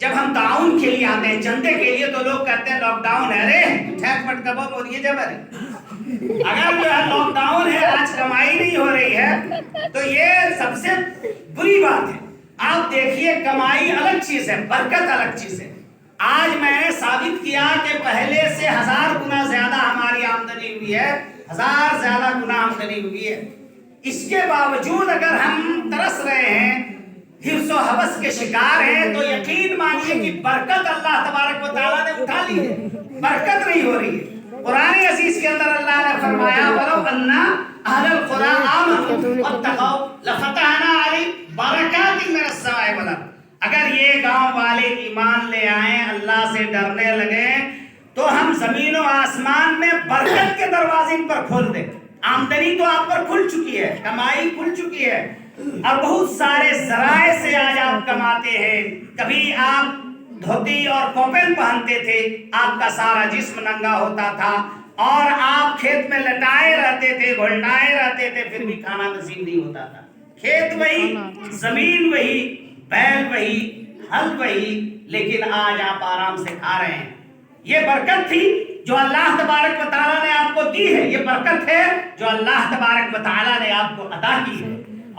جب ہم تعاون کے لیے آتے ہیں، چندے کے لیے، تو لوگ کہتے ہیں لاک ڈاؤن ہے، رے ٹھیک پٹ کبو بولیے جبر۔ اگر جو ہے لاک ڈاؤن ہے، آج کمائی نہیں ہو رہی ہے، تو یہ سب سے بری بات ہے۔ آپ دیکھیے کمائی الگ چیز ہے، برکت الگ چیز ہے۔ آج میں نے ثابت کیا کہ پہلے سے 1000 گنا زیادہ ہماری آمدنی ہوئی ہے، 1000 زیادہ گنا آمدنی ہوئی ہے۔ اس کے باوجود اگر ہم ترس رہے ہیں، حرص و حوث کے شکار ہیں، تو یقین مانیے کہ برکت اللہ تبارک و تعالیٰ نے اٹھا لی ہے، برکت نہیں ہو رہی ہے۔ قرآن عزیز کے اندر اللہ نے فرمایا وَلَوْ أَنَّ أَهْلَ الْقُرَىٰ آمَنُوا وَاتَّقَوْا لَفَتَحْنَا عَلَيْهِمْ بَرَكَاتٍ مِّنَ السَّمَاءِ وَالْأَرْضِ۔ اگر یہ گاؤں والے ایمان لے آئیں، اللہ سے ڈرنے لگیں، تو ہم زمین و آسمان میں برکت کے دروازے ان پر کھول دیں۔ آمدنی تو آپ پر کھل چکی ہے، کمائی کھل چکی ہے، اور بہت سارے ذرائع سے آج آپ کماتے ہیں۔ کبھی آپ دھوتی اور کوپن پہنتے تھے، آپ کا سارا جسم ننگا ہوتا تھا، اور آپ کھیت میں لٹائے رہتے تھے، گھلٹائے رہتے تھے، پھر بھی کھانا نصیب نہیں ہوتا تھا۔ کھیت وہی، زمین وہی، بیل وہی، ہل وہی، لیکن آج آپ آرام سے کھا رہے ہیں۔ یہ برکت تھی جو اللہ تبارک و تعالیٰ نے آپ کو دی ہے، یہ برکت ہے جو اللہ تبارک و تعالیٰ نے آپ کو عطا کی ہے۔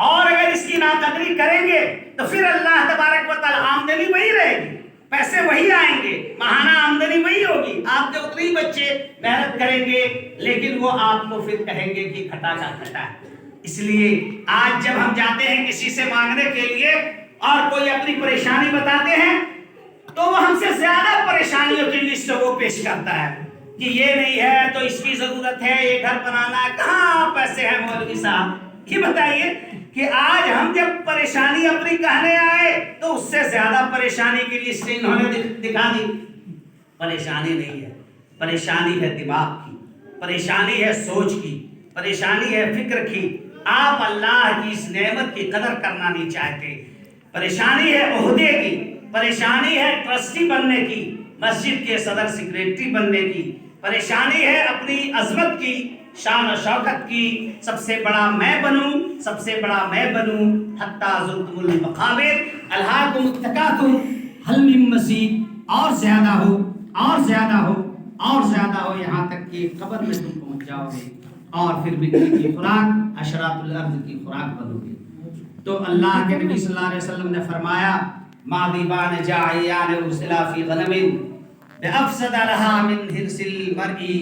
اور اگر اس کی ناقدری کریں گے تو پھر اللہ تبارک و تعالیٰ آمدنی وہی رہے گی، پیسے وہی آئیں گے، ماہانہ آمدنی وہی ہوگی، آپ کے اتنے بچے محنت کریں گے، لیکن وہ آپ کو پھر کہیں گے کہ کھٹا کا کھٹا ہے۔ اس لیے آج جب ہم جاتے ہیں کسی سے مانگنے کے لیے اور کوئی اپنی پریشانی بتاتے ہیں، تو وہ ہم سے زیادہ پریشانیوں کی لسٹ وہ پیش کرتا ہے کہ یہ نہیں ہے تو اس کی ضرورت ہے، یہ گھر بنانا ہے، کہاں پیسے ہیں مولوی صاحب؟ یہ بتائیے کہ آج ہم جب پریشانی اپنی کہنے آئے تو اس سے زیادہ پریشانی کی لسٹ انہوں نے دکھا دی۔ پریشانی نہیں ہے، پریشانی ہے دماغ کی، پریشانی ہے سوچ کی، پریشانی ہے فکر کی۔ آپ اللہ کی اس نعمت کی قدر کرنا نہیں چاہتے۔ پریشانی ہے عہدے کی، پریشانی ہے ٹرسٹی بننے کی، مسجد کے صدر سیکریٹری بننے کی، پریشانی ہے اپنی عظمت کی، شان و شوکت کی، سب سے بڑا میں بنوں، سب سے بڑا میں بنوں، حتیٰ زرتم المقابر الہاکم التکاثر ہل من مزید، اور زیادہ ہو، اور زیادہ ہو، اور زیادہ ہو، یہاں تک کہ قبر میں تم پہنچ جاؤ گے، اور پھر مٹی کی خوراک اشراط الارض کی خوراک بنو گے۔ تو اللہ کے نبی صلی اللہ علیہ وسلم نے فرمایا ماذیبان جاعیان ارسلا فی غنم بافسد لها من حرص المرء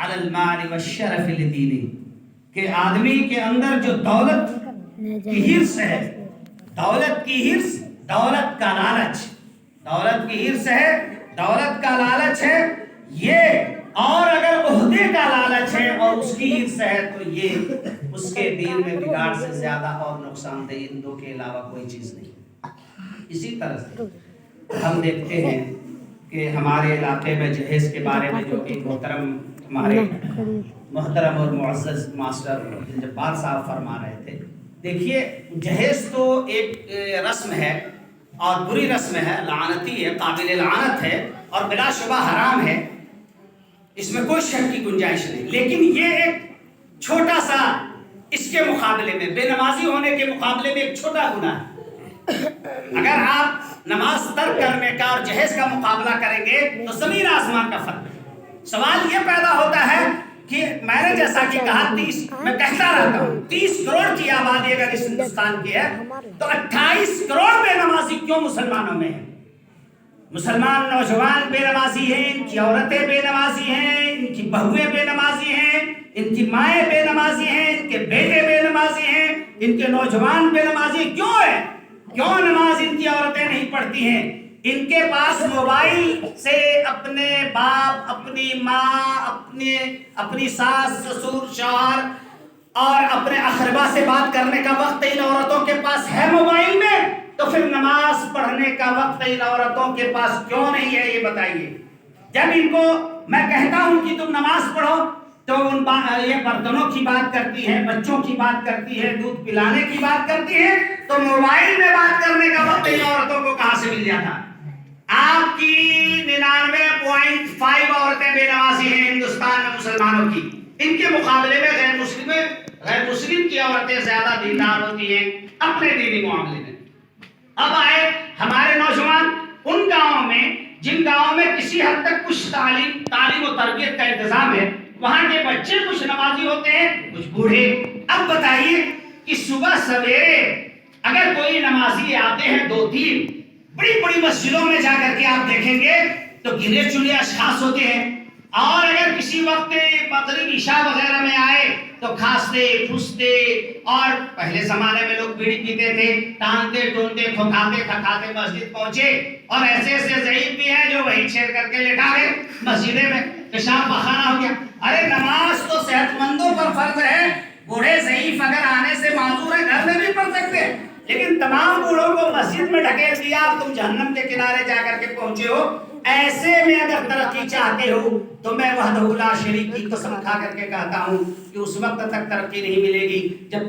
علی المال والشرف لدینہ، کہ آدمی کے اندر جو دولت کی حرص ہے، دولت کی حرص، دولت کا لالچ، دولت کی حرص ہے، دولت کا لالچ ہے یہ، اور اگر عہدے کا لالچ ہے اور اس کی حرص ہے، تو یہ اس کے دین میں بگاڑ سے زیادہ اور نقصان دہ ان دو کے علاوہ کوئی چیز نہیں۔ اسی طرح سے ہم دیکھتے ہیں کہ ہمارے علاقے میں جہیز کے بارے میں جو کہ محترم ہمارے محترم اور معزز ماسٹر جبار صاحب فرما رہے تھے، دیکھیے جہیز تو ایک رسم ہے اور بری رسم ہے، لعنتی ہے، قابل لعنت ہے، اور بلا شبہ حرام ہے، اس میں کوئی شک کی گنجائش نہیں، لیکن یہ ایک چھوٹا سا اس کے مقابلے میں، بے نمازی ہونے کے مقابلے میں ایک چھوٹا گناہ ہے۔ اگر آپ نماز ترک کرنے کا اور جہیز کا مقابلہ کریں گے تو زمین آسمان کا فرق ہے۔ سوال یہ پیدا ہوتا ہے کہ میں نے جیسا کہ کہا 30 میں کہتا رہتا ہوں 30 کروڑ کی آبادی اگر اس ہندوستان کی ہے تو 28 کروڑ بے نمازی کیوں مسلمانوں میں ہیں؟ مسلمان نوجوان بے نمازی ہیں، ان کی عورتیں بے نمازی ہیں، ان کی بہویں بے نمازی ہیں، ان کی مائیں بے نمازی ہیں، ان کے بیٹے بے نمازی ہیں، ان کے نوجوان بے نمازی ہیں۔ کیوں ہے؟ کیوں نماز ان کی عورتیں نہیں پڑھتی ہیں؟ ان کے پاس موبائل سے اپنے باپ، اپنی ماں، اپنی ساس، سسر، شوہر اور اپنے اقربا سے بات کرنے کا وقت ان عورتوں کے پاس ہے موبائل میں، تو پھر نماز پڑھنے کا وقت ان عورتوں کے پاس کیوں نہیں ہے؟ یہ بتائیے۔ جب ان کو میں کہتا ہوں کہ تم نماز پڑھو تو یہ برتنوں کی بات کرتی ہے، بچوں کی بات کرتی ہے، دودھ پلانے کی بات کرتی ہے، تو موبائل میں بات کرنے کا وقت ان عورتوں کو کہاں سے مل جاتا؟ آپ کی 99.5 عورتیں بے نمازی ہیں ہندوستان میں مسلمانوں کی، ان کے مقابلے میں غیر مسلم کی عورتیں زیادہ دیندار ہوتی ہیں اپنے دینی معاملے میں۔ اب آئے ہمارے نوجوان ان گاؤں میں جن گاؤں میں کسی حد تک کچھ تعلیم و تربیت کا انتظام ہے، وہاں کے بچے کچھ نمازی ہوتے ہیں، کچھ بوڑھے۔ اب بتائیے کہ صبح سویرے اگر کوئی نمازی آتے ہیں 2-3، بڑی بڑی مسجدوں میں جا کر کے آپ دیکھیں گے تو گنے چنے اشخاص ہوتے ہیں، اور اگر کسی وقت مغرب عشاء وغیرہ میں آئے تو کھانستے پھوستے، اور پہلے زمانے میں لوگ بیڑی پیتے تھے، ٹانتے ٹونتے کھکھاتے کھکھاتے مسجد پہنچے، اور ایسے ایسے ضعیف بھی ہیں جو وہی چھیڑ کر کے لٹا گئے مسجدے میں، پیشاب پخانہ ہو گیا۔ ارے نماز تو صحت مندوں پر فرض ہے، بوڑھے ضعیف اگر آنے سے معذور ہے گھر میں بھی پڑھ سکتے ہیں، لیکن تمام بوڑھوں کو مسجد میں ڈھکیل دیا، اب تم جہنم کے کنارے جا کر کے پہنچے ہو۔ ایسے میں اگر ترقی چاہتے ہو تو میں وحدہ لا شریک کی قسم کھا کر کے کہتا ہوں کہ اس وقت تک ترقی نہیں ملے گی جب تک